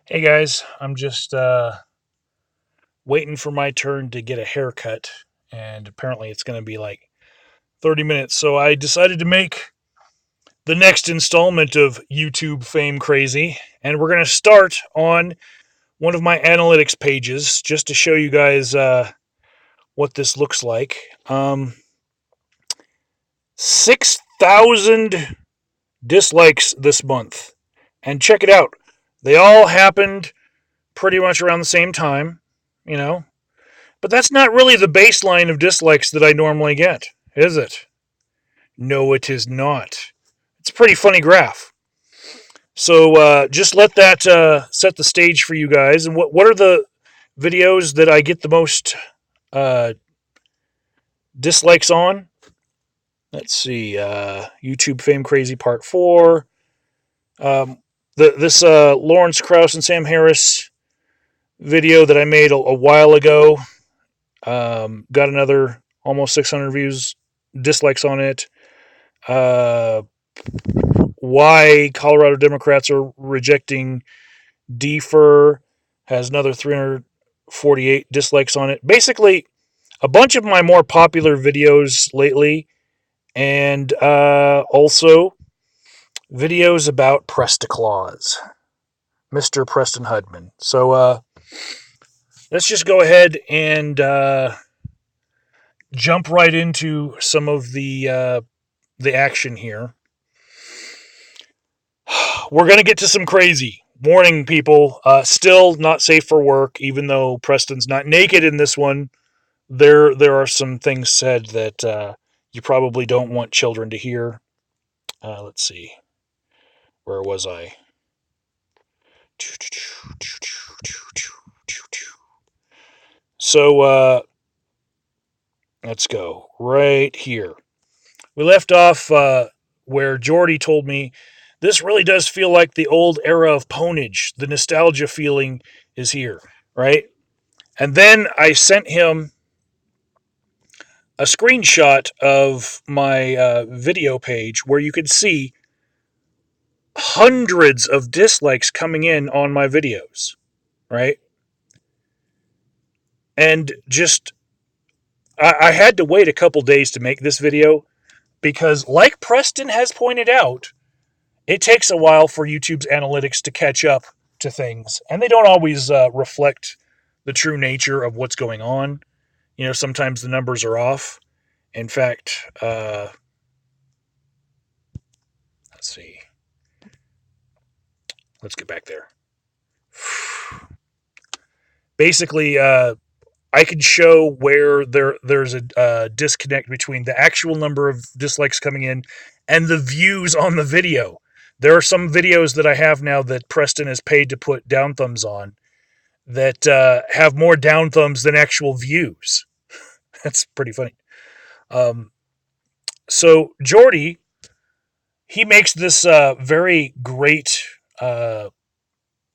Hey guys, I'm just waiting for my turn to get a haircut, and apparently it's going to be like 30 minutes. So I decided to make the next installment of YouTube Fame Crazy, and we're going to start on one of my analytics pages just to show you guys what this looks like. 6,000 dislikes this month, and check it out. They all happened pretty much around the same time, you know. But that's not really the baseline of dislikes that I normally get, is it? No, it is not. It's a pretty funny graph. So just let that set the stage for you guys. And what are the videos that I get the most uh, dislikes on? Let's see. YouTube Fame Crazy Part 4. This Lawrence Krauss and Sam Harris video that I made a while ago got another almost 600 views, dislikes on it. Why Colorado Democrats are rejecting defer has another 348 dislikes on it. Basically, a bunch of my more popular videos lately, and also videos about Prestaclaus, Mr. Preston Hudman. So let's just go ahead and jump right into some of the action here. We're going to get to some crazy. Warning, people. Still not safe for work, even though Preston's not naked in this one. There are some things said that you probably don't want children to hear. Let's see. Where was I? So let's go right here. We left off where Jordy told me this really does feel like the old era of Ponage. The nostalgia feeling is here, right? And then I sent him a screenshot of my video page where you could see hundreds of dislikes coming in on my videos, right? And just, I had to wait a couple days to make this video because, like Preston has pointed out, it takes a while for YouTube's analytics to catch up to things, and they don't always reflect the true nature of what's going on. You know, sometimes the numbers are off. In fact, let's see. Let's get back there. Basically, I can show where there's a disconnect between the actual number of dislikes coming in and the views on the video. There are some videos that I have now that Preston has paid to put down thumbs on that have more down thumbs than actual views. That's pretty funny. Um, so Jordy, he makes this very great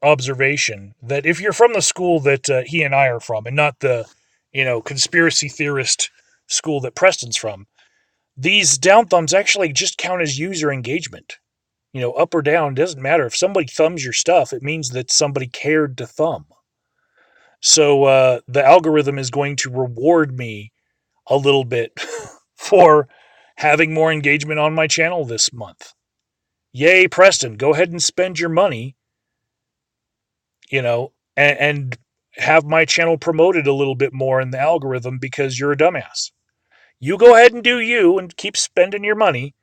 observation that if you're from the school that he and I are from, and not the conspiracy theorist school that Preston's from, these down thumbs actually just count as user engagement. You know, up or down doesn't matter. If somebody thumbs your stuff, it means that somebody cared to thumb. So the algorithm is going to reward me a little bit for having more engagement on my channel this month. Yay, Preston, go ahead and spend your money, and have my channel promoted a little bit more in the algorithm because you're a dumbass. You go ahead and do you and keep spending your money.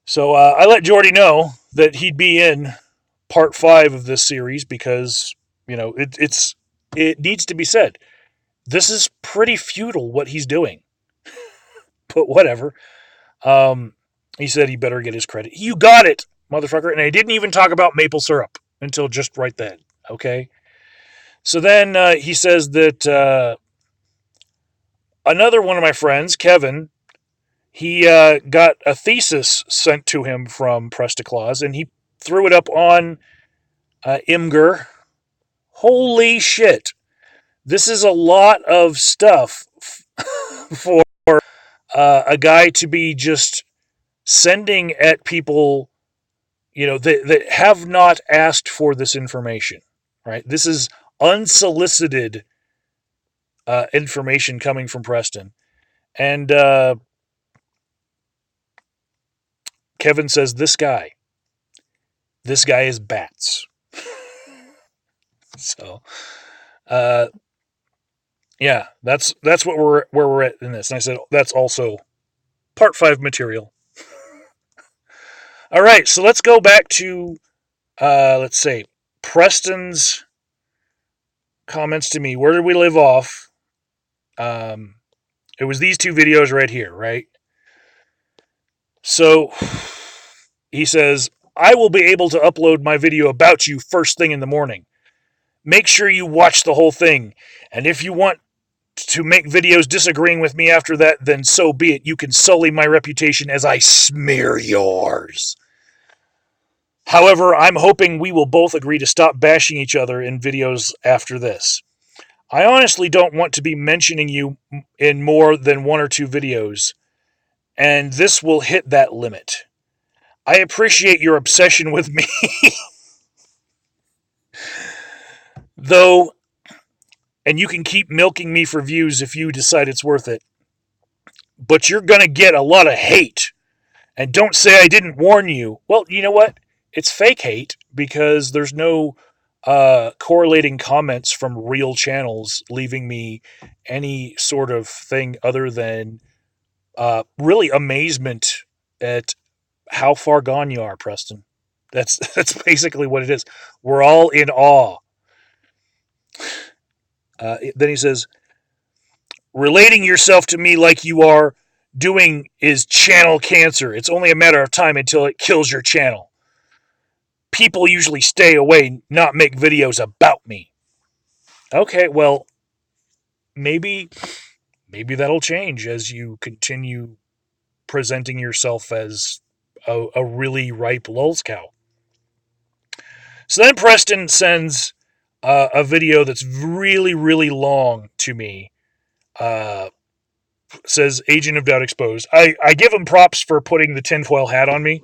So I let Jordy know that he'd be in part 5 of this series because, it needs to be said. This is pretty futile what he's doing. But whatever. He said he better get his credit. You got it, motherfucker. And I didn't even talk about maple syrup until just right then. Okay? So then he says that another one of my friends, Kevin, he got a thesis sent to him from Prestaclaus, and he threw it up on Imgur. Holy shit. This is a lot of stuff for a guy to be just sending at people, that have not asked for this information, right? This is unsolicited information coming from Preston. And Kevin says, this guy is bats. So, yeah, that's what where we're at in this. And I said, that's also part 5 material. All right, so let's go back to, let's say, Preston's comments to me. Where did we live off? It was these 2 videos right here, right? So he says, I will be able to upload my video about you first thing in the morning. Make sure you watch the whole thing. And if you want to make videos disagreeing with me after that, then so be it. You can sully my reputation as I smear yours. However, I'm hoping we will both agree to stop bashing each other in videos after this. I honestly don't want to be mentioning you in more than 1 or 2 videos, and this will hit that limit. I appreciate your obsession with me, though, and you can keep milking me for views if you decide it's worth it. But you're going to get a lot of hate. And don't say I didn't warn you. Well, you know what? It's fake hate because there's no correlating comments from real channels leaving me any sort of thing other than really amazement at how far gone you are, Preston. That's basically what it is. We're all in awe. Then he says, relating yourself to me like you are doing is channel cancer. It's only a matter of time until it kills your channel. People usually stay away, not make videos about me. Okay, well, maybe that'll change as you continue presenting yourself as a really ripe lulz cow. So then Preston sends a video that's really, really long to me. Says Agent of Doubt exposed. I give him props for putting the tinfoil hat on me,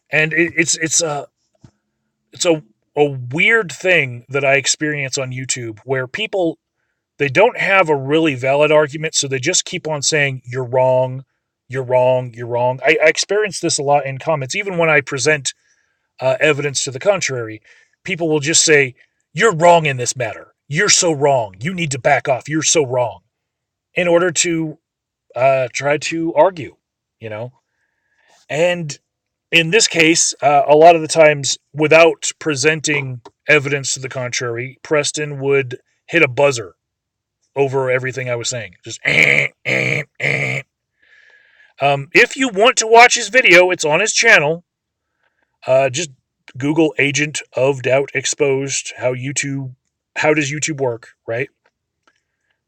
and it's a weird thing that I experience on YouTube where people, they don't have a really valid argument, so they just keep on saying you're wrong, you're wrong, you're wrong. I experience this a lot in comments, even when I present evidence to the contrary. People will just say, you're wrong in this matter. You're so wrong. You need to back off. You're so wrong. In order to try to argue, And in this case, a lot of the times, without presenting evidence to the contrary, Preston would hit a buzzer over everything I was saying. Just, if you want to watch his video, it's on his channel. Just Google Agent of Doubt exposed. How does YouTube work, right?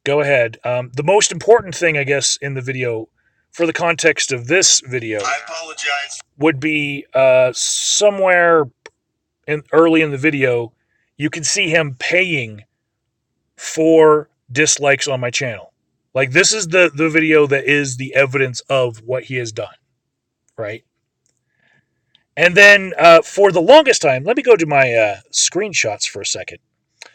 Go ahead. The most important thing, I guess, in the video, for the context of this video, I apologize, would be somewhere early in the video, you can see him paying for dislikes on my channel. Like, this is the video that is the evidence of what he has done, right? And then for the longest time, let me go to my screenshots for a second.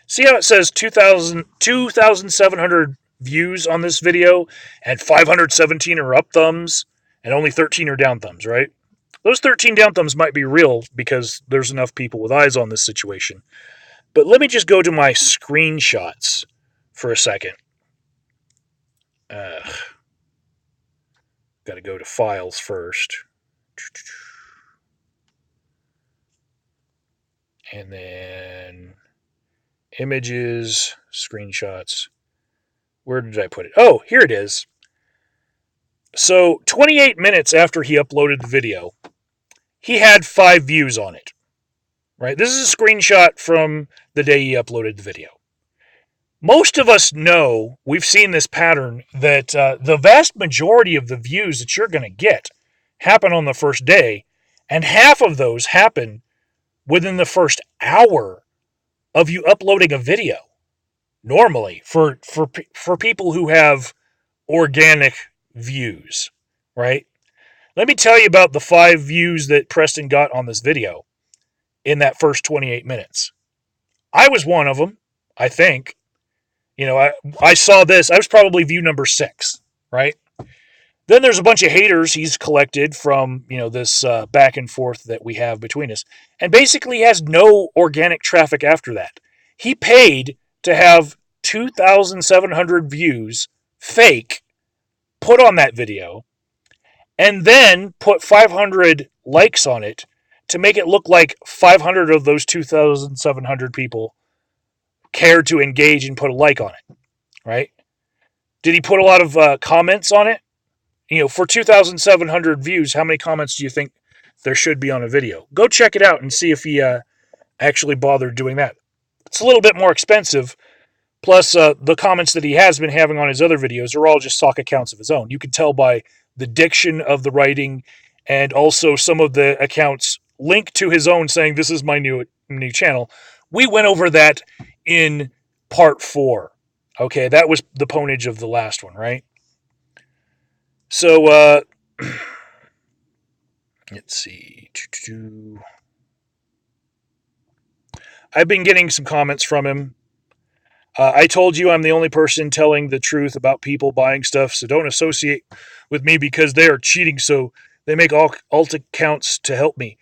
See how it says 2,700 views on this video, and 517 are up thumbs, and only 13 are down thumbs, right? Those 13 down thumbs might be real because there's enough people with eyes on this situation. But let me just go to my screenshots for a second. Got to go to files first. And then images, screenshots. Where did I put it? Oh, here it is. So 28 minutes after he uploaded the video, he had 5 views on it. Right? This is a screenshot from the day he uploaded the video. Most of us know, we've seen this pattern, that the vast majority of the views that you're going to get happen on the first day, and half of those happen within the first hour of you uploading a video. Normally, for people who have organic views, right? Let me tell you about the 5 views that Preston got on this video. in that first 28 minutes. I was one of them, I think. I saw this. I was probably view number 6, right? Then there's a bunch of haters he's collected from, this back and forth that we have between us. And basically he has no organic traffic after that. He paid to have 2,700 views, fake, put on that video, and then put 500 likes on it to make it look like 500 of those 2,700 people cared to engage and put a like on it, right? Did he put a lot of comments on it? For 2,700 views, how many comments do you think there should be on a video? Go check it out and see if he actually bothered doing that. It's a little bit more expensive. Plus, the comments that he has been having on his other videos are all just stock accounts of his own. You can tell by the diction of the writing, and also some of the accounts link to his own saying, this is my new channel. We went over that in part 4. Okay, that was the ponage of the last one, right? So, let's see. I've been getting some comments from him. I told you I'm the only person telling the truth about people buying stuff, so don't associate with me because they are cheating, so they make alt accounts to help me.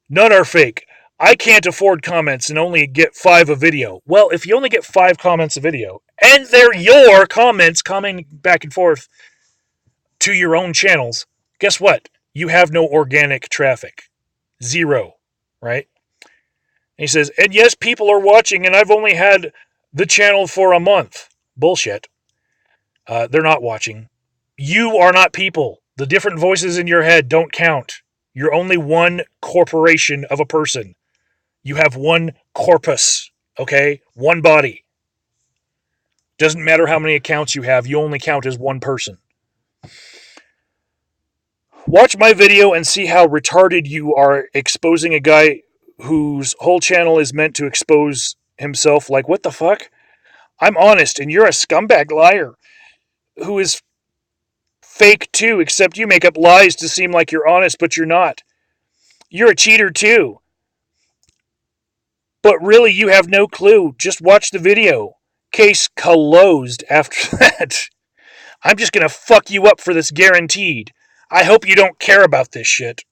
None are fake. I can't afford comments and only get 5 a video. Well, if you only get 5 comments a video, and they're your comments coming back and forth to your own channels, guess what? You have no organic traffic. 0, right? And he says, and yes, people are watching, and I've only had the channel for a month. Bullshit. They're not watching. You are not people. The different voices in your head don't count. You're only one corporation of a person. You have one corpus, okay? One body. Doesn't matter how many accounts you have, you only count as one person. Watch my video and see how retarded you are exposing a guy whose whole channel is meant to expose himself. Like, what the fuck? I'm honest, and you're a scumbag liar who is fake too, except you make up lies to seem like you're honest, but you're not. You're a cheater too. But really, you have no clue. Just watch the video. Case closed after that. I'm just going to fuck you up for this guaranteed. I hope you don't care about this shit.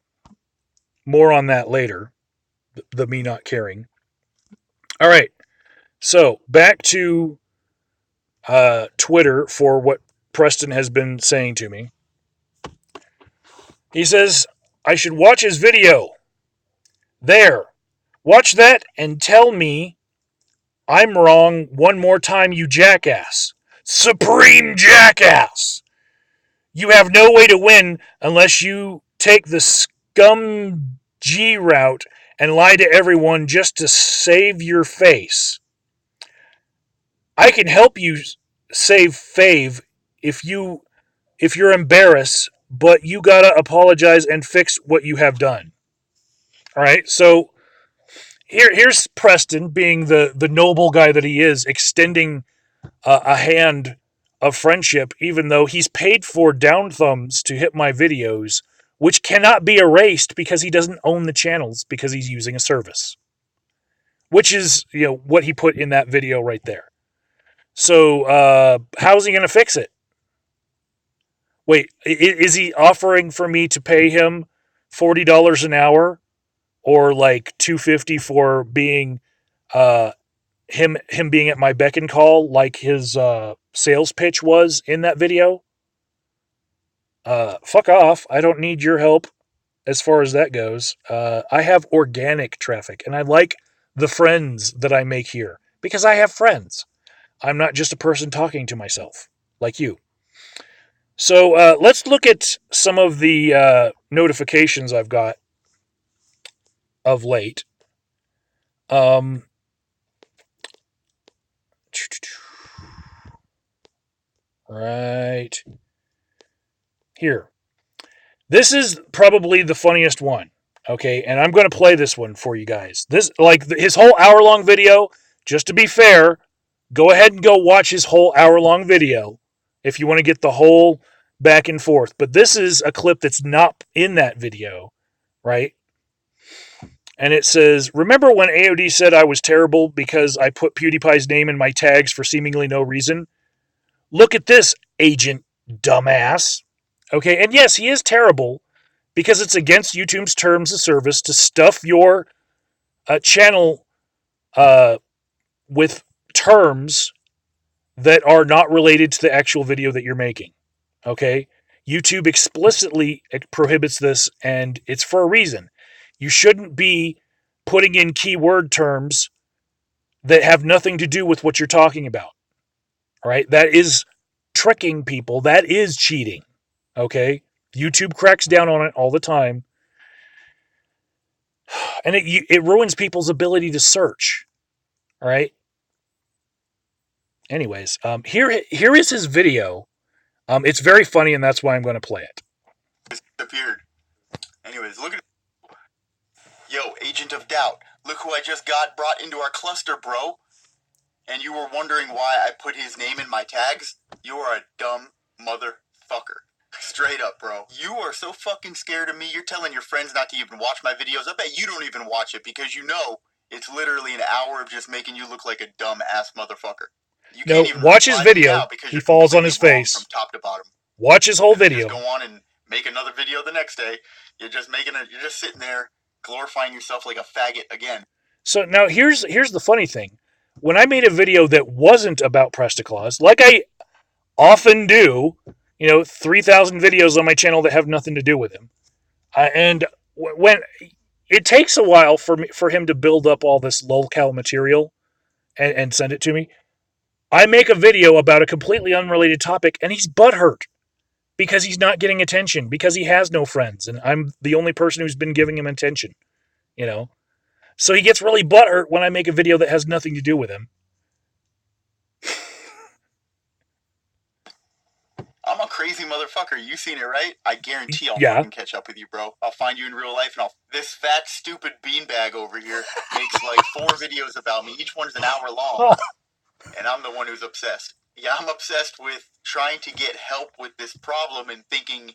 More on that later. The me not caring. All right. So, back to Twitter for what Preston has been saying to me. He says, I should watch his video. There. Watch that and tell me I'm wrong one more time, you jackass. Supreme jackass! You have no way to win unless you take the scum G route and lie to everyone just to save your face. I can help you save fave if you're embarrassed, but you gotta apologize and fix what you have done. All right, so here's Preston, being the noble guy that he is, extending a hand of friendship, even though he's paid for down thumbs to hit my videos, which cannot be erased because he doesn't own the channels because he's using a service, which is what he put in that video right there. So how's he going to fix it? Wait, is he offering for me to pay him $40 an hour or like $250 for being him being at my beck and call like his sales pitch was in that video? Fuck off. I don't need your help as far as that goes. I have organic traffic, and I like the friends that I make here because I have friends. I'm not just a person talking to myself like you. So let's look at some of the notifications I've got of late. Right here. This is probably the funniest one. Okay, and I'm going to play this one for you guys. This, like his whole hour-long video, just to be fair, go ahead and go watch his whole hour-long video if you want to get the whole back and forth. But this is a clip that's not in that video, right? And it says, remember when AOD said I was terrible because I put PewDiePie's name in my tags for seemingly no reason? Look at this, agent dumbass. Okay, and yes, he is terrible because it's against YouTube's terms of service to stuff your channel uh, with terms that are not related to the actual video that you're making. Okay? YouTube explicitly prohibits this, and it's for a reason. You shouldn't be putting in keyword terms that have nothing to do with what you're talking about. All right? That is tricking people. That is cheating. Okay? YouTube cracks down on it all the time. And it ruins people's ability to search. All right? Anyways, here is his video. It's very funny, and that's why I'm going to play it. Disappeared. Anyways, look at yo, Agent of Doubt. Look who I just got brought into our cluster, bro. And you were wondering why I put his name in my tags? You are a dumb motherfucker. Straight up, bro. You are so fucking scared of me. You're telling your friends not to even watch my videos. I bet you don't even watch it because you know it's literally an hour of just making you look like a dumb ass motherfucker. You no, watch his video. He falls on his face. From top to bottom. Watch his whole video. Just go on and make another video the next day. You're just sitting there glorifying yourself like a faggot again. So now here's the funny thing. When I made a video that wasn't about Presta like I often do, 3,000 videos on my channel that have nothing to do with him, and when it takes a while for him to build up all this lolcow material and send it to me, I make a video about a completely unrelated topic, and he's butthurt because he's not getting attention, because he has no friends, and I'm the only person who's been giving him attention, So he gets really butthurt when I make a video that has nothing to do with him. I'm a crazy motherfucker. You seen it, right? I guarantee I'll fucking catch up with you, bro. I'll find you in real life, and this fat, stupid beanbag over here makes like 4 videos about me. Each one's an hour long. And I'm the one who's obsessed. Yeah, I'm obsessed with trying to get help with this problem and thinking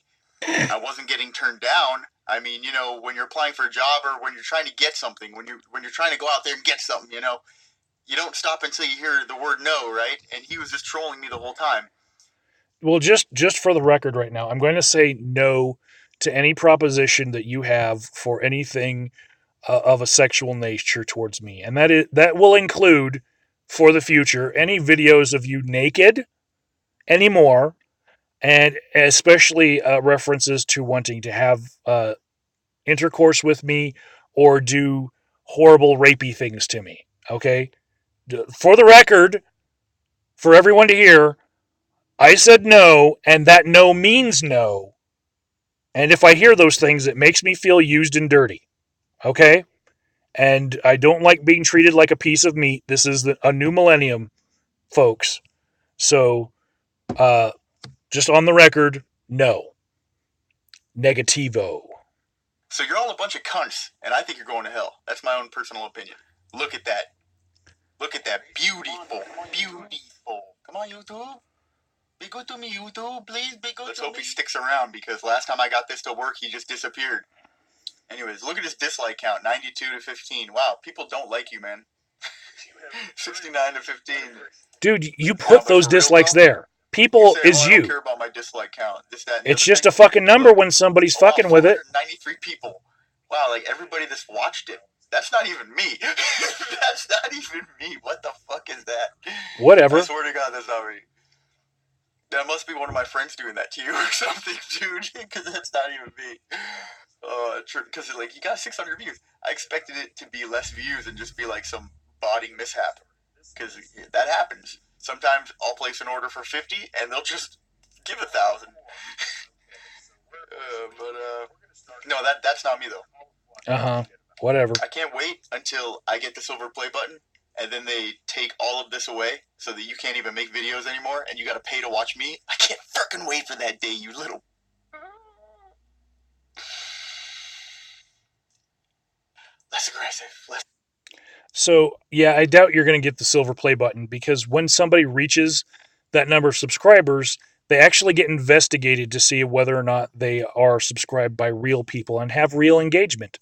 I wasn't getting turned down. I mean, when you're applying for a job or when you're trying to get something, when you're trying to go out there and get something, you don't stop until you hear the word no, right? And he was just trolling me the whole time. Well, just for the record right now, I'm going to say no to any proposition that you have for anything of a sexual nature towards me. And that will include, for the future, any videos of you naked anymore, and especially references to wanting to have intercourse with me or do horrible rapey things to me. Okay? For the record, for everyone to hear, I said no, and that no means no. And if I hear those things, it makes me feel used and dirty. Okay? And I don't like being treated like a piece of meat. This is a new millennium, folks. So, just on the record, no. Negativo. So you're all a bunch of cunts, and I think you're going to hell. That's my own personal opinion. Look at that. Look at that. Beautiful. Beautiful. Come on, YouTube. Be good to me, YouTube. Please be good to me. Let's hope he sticks around, because last time I got this to work, he just disappeared. Anyways, look at his dislike count. 92 to 15. Wow, people don't like you, man. 69 to 15. Dude, you put those dislikes there. People is you. I don't care about my dislike count. It's just a fucking number when somebody's fucking with it. 93 people. Wow, like everybody that's watched it. That's not even me. That's not even me. What the fuck is that? Whatever. I swear to God, that's not me. That must be one of my friends doing that to you or something, dude. Because that's not even me. Because you got 600 views. I expected it to be less views and just be like some botting mishap. Because that happens. Sometimes I'll place an order for 50 and they'll just give 1,000. No, that's not me though. Whatever. I can't wait until I get the silver play button and then they take all of this away so that you can't even make videos anymore and you gotta pay to watch me. I can't frickin' wait for that day, you little... Less aggressive. So, yeah, I doubt you're going to get the silver play button, because when somebody reaches that number of subscribers, they actually get investigated to see whether or not they are subscribed by real people and have real engagement.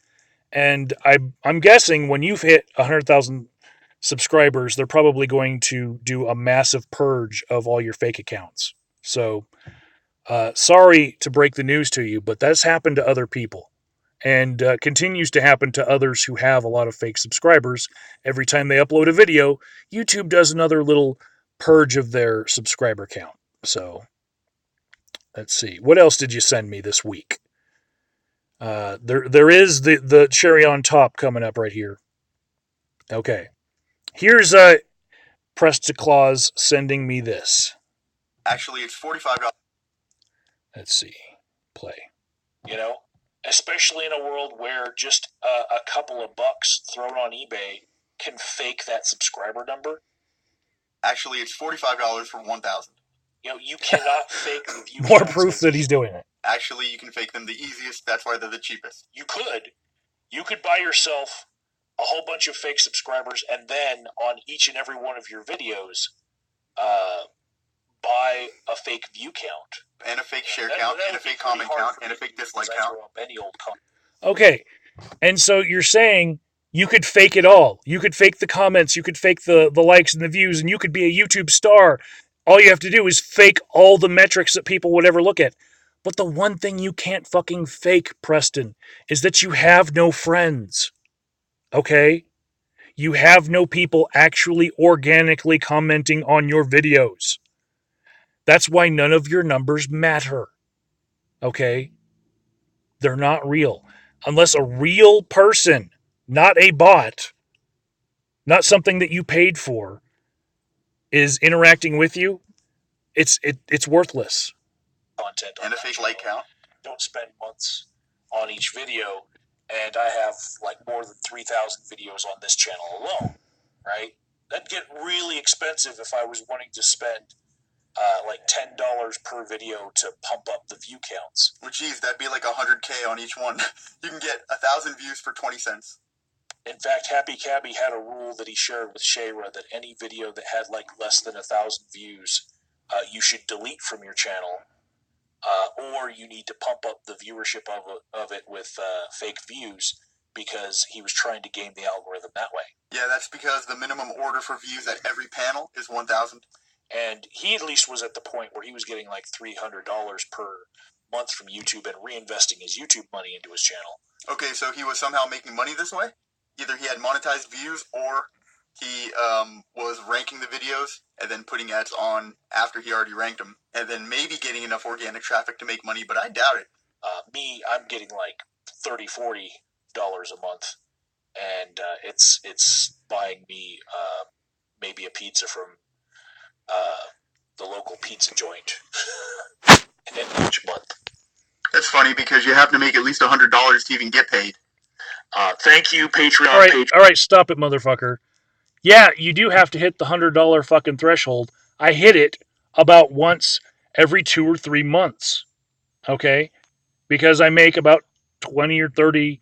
And I'm guessing when you've hit 100,000 subscribers, they're probably going to do a massive purge of all your fake accounts. So, sorry to break the news to you, but that's happened to other people and continues to happen to others who have a lot of fake subscribers. Every time they upload a video, YouTube does another little purge of their subscriber count. So, let's see. What else did you send me this week? There is the cherry on top coming up right here. Okay. Here's Presta Claus sending me this. Actually, it's $45. Let's see. Play. You know, especially in a world where just a couple of bucks thrown on eBay can fake that subscriber number. Actually, it's $45 for 1,000. You know, you cannot fake the view. More proof that he's doing it. Actually, you can fake them the easiest. That's why they're the cheapest. You could buy yourself a whole bunch of fake subscribers, and then on each and every one of your videos, buy a fake view count. And a fake share count, and a fake comment count, and a fake dislike count. Okay, and so you're saying you could fake it all. You could fake the comments, you could fake the likes and the views, and you could be a YouTube star. All you have to do is fake all the metrics that people would ever look at. But the one thing you can't fucking fake, Preston, is that you have no friends. Okay? You have no people actually organically commenting on your videos. That's why none of your numbers matter. Okay? They're not real. Unless a real person, not a bot, not something that you paid for, is interacting with you, it's worthless. Content and a fake like count. Don't spend months on each video, and I have like more than 3,000 videos on this channel alone, right? That'd get really expensive if I was wanting to spend like $10 per video to pump up the view counts. Well, geez, that'd be like 100K on each one. You can get 1,000 views for 20 cents. In fact, Happy Cabby had a rule that he shared with Shayra that any video that had like less than 1,000 views, you should delete from your channel, or you need to pump up the viewership of it with fake views, because he was trying to game the algorithm that way. Yeah, that's because the minimum order for views at every panel is 1,000. And he at least was at the point where he was getting like $300 per month from YouTube and reinvesting his YouTube money into his channel. Okay, so he was somehow making money this way? Either he had monetized views, or he was ranking the videos and then putting ads on after he already ranked them, and then maybe getting enough organic traffic to make money, but I doubt it. I'm getting like $30, $40 a month, and it's buying me maybe a pizza from the local pizza joint in each month. That's funny, because you have to make at least $100 to even get paid. Thank you, Patreon. All right, stop it, motherfucker. Yeah, you do have to hit the $100 fucking threshold. I hit it about once every 2 or 3 months. Okay? Because I make about $20 or $30,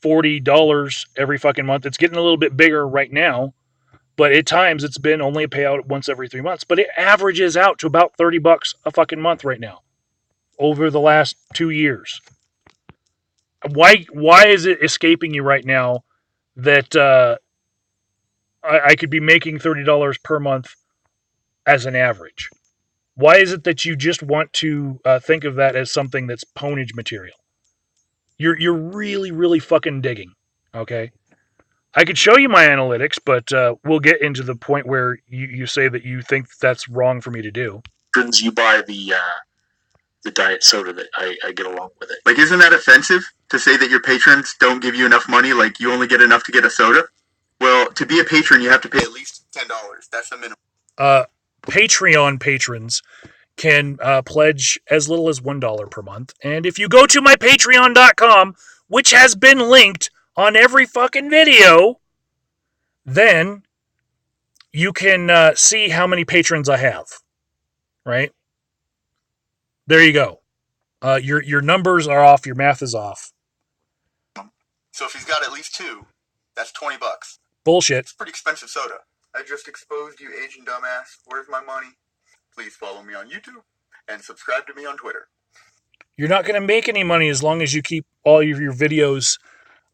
$40 every fucking month. It's getting a little bit bigger right now, but at times it's been only a payout once every 3 months. But it averages out to about $30 a fucking month right now over the last 2 years. Why is it escaping you right now that I could be making $30 per month as an average? Why is it that you just want to think of that as something that's ponage material? You're really, really fucking digging, okay? I could show you my analytics, but we'll get into the point where you say that you think that's wrong for me to do. You buy the diet soda that I get along with it. Like, isn't that offensive to say that your patrons don't give you enough money, like you only get enough to get a soda? Well, to be a patron, you have to pay at least $10. That's the minimum. Patreon patrons can pledge as little as $1 per month. And if you go to my patreon.com, which has been linked on every fucking video, then you can see how many patrons I have. Right? There you go. Your numbers are off. Your math is off. So if he's got at least 2, that's $20. Bullshit. It's pretty expensive soda. I just exposed you, Asian dumbass. Where's my money? Please follow me on YouTube and subscribe to me on Twitter. You're not going to make any money as long as you keep all of your videos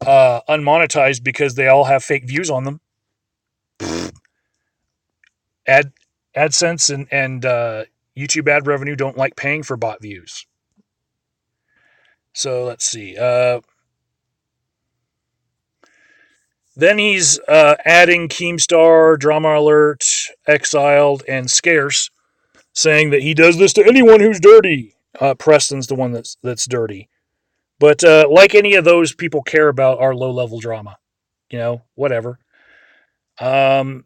unmonetized because they all have fake views on them. Ad AdSense and YouTube ad revenue don't like paying for bot views. So let's see. Then he's adding Keemstar, Drama Alert, Exiled, and Scarce, saying that he does this to anyone who's dirty. Preston's the one that's dirty. But like any of those, people care about our low level drama. Whatever. Then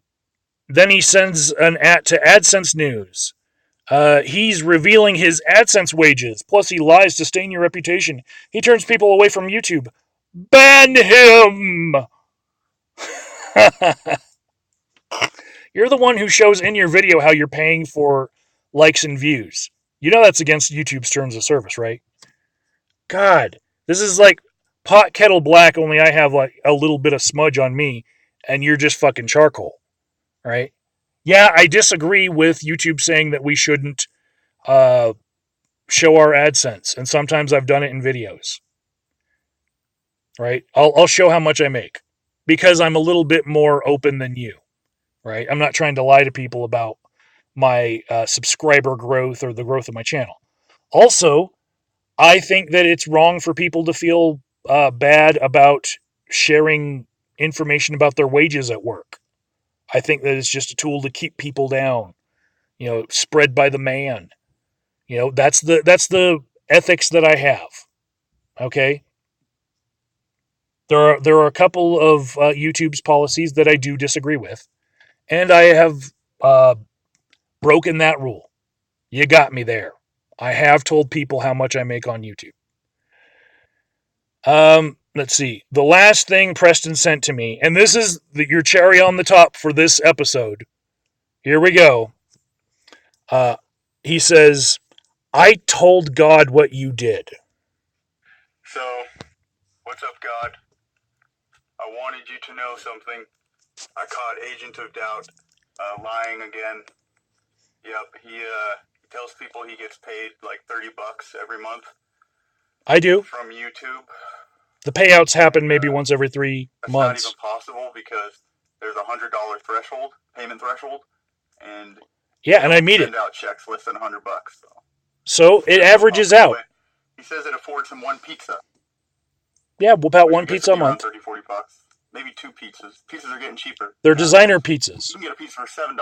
he sends an ad to AdSense News. He's revealing his AdSense wages. Plus, he lies to stain your reputation. He turns people away from YouTube. Ban him! You're the one who shows in your video how you're paying for likes and views. You know that's against YouTube's terms of service, right? God, this is like pot kettle black, only I have like a little bit of smudge on me, and you're just fucking charcoal, right? Yeah, I disagree with YouTube saying that we shouldn't show our AdSense, and sometimes I've done it in videos, right? I'll show how much I make because I'm a little bit more open than you, right? I'm not trying to lie to people about my subscriber growth or the growth of my channel. Also, I think that it's wrong for people to feel bad about sharing information about their wages at work. I think that it's just a tool to keep people down, spread by the man. That's the ethics that I have. Okay. There are a couple of YouTube's policies that I do disagree with, and I have broken that rule. You got me there. I have told people how much I make on YouTube. Let's see. The last thing Preston sent to me, and this is your cherry on the top for this episode. Here we go. He says, I told God what you did. So, what's up, God? I wanted you to know something. I caught Agent of Doubt lying again. Yep, he tells people he gets paid like $30 every month. I do. From YouTube. The payouts happen maybe once every 3 months. That's not even possible because there's a $100 threshold, payment threshold, and yeah, and I meet it. Send out checks less than $100. So it averages out. He says it affords him one pizza. Yeah, well, about one pizza a month. $30, $40. Maybe 2 pizzas. Pizzas are getting cheaper. They're designer pizzas. You can get a pizza for $7.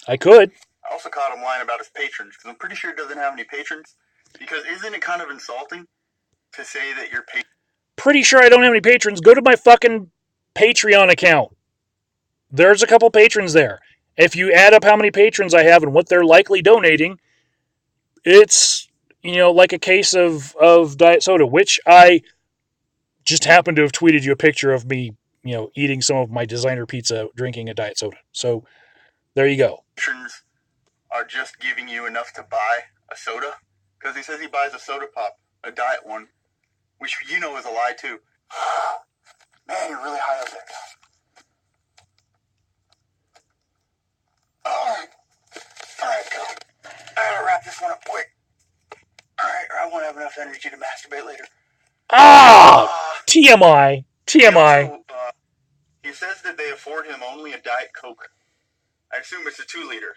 I could. I also caught him lying about his patrons because I'm pretty sure he doesn't have any patrons. Because isn't it kind of insulting to say that you're pretty sure I don't have any patrons? Go to my fucking Patreon account. There's a couple patrons there. If you add up how many patrons I have and what they're likely donating, it's, like a case of diet soda, which I just happened to have tweeted you a picture of me, eating some of my designer pizza, drinking a diet soda. So there you go. Patrons are just giving you enough to buy a soda? Because he says he buys a soda pop, a diet one, which is a lie too. Man, you're really high up there. Alright, go. I gotta wrap this one up quick. Alright, or I won't have enough energy to masturbate later. TMI. TMI. He says that they afford him only a Diet Coke. I assume it's a 2-liter.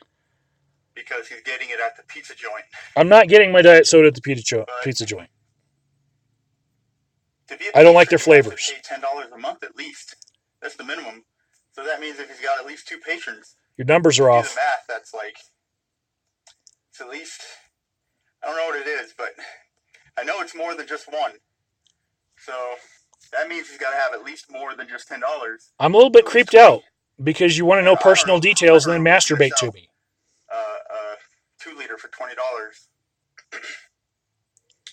Because he's getting it at the pizza joint. I'm not getting my diet soda at the pizza joint. I don't like their flavors. You have to pay $10 a month at least. That's the minimum. So that means if he's got at least 2 patrons, your numbers are off. Do the math. That's like, it's at least, I don't know what it is, but I know it's more than just one. So that means he's got to have at least more than just $10. I'm a little bit creeped out because you want to know personal details and then masturbate to me. 2-liter for $20.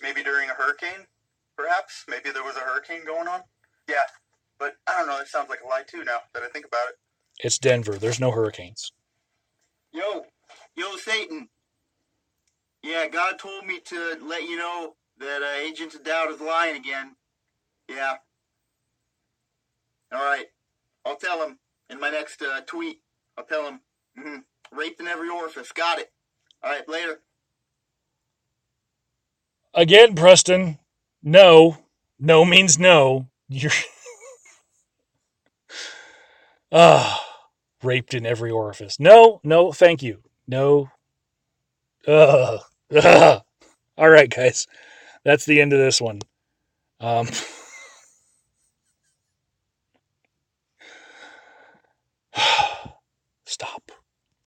Maybe during a hurricane, perhaps. Maybe there was a hurricane going on. Yeah, but I don't know. It sounds like a lie too now that I think about it. It's Denver. There's no hurricanes. Yo, Satan. Yeah, God told me to let you know that Agent of Doubt is lying again. Yeah. All right. I'll tell him in my next tweet. I'll tell him. Raped in every orifice. Got it. All right, later. Again, Preston, no. No means no. You're ah raped in every orifice. No, no, thank you. No. Ugh. Ugh. All right, guys. That's the end of this one.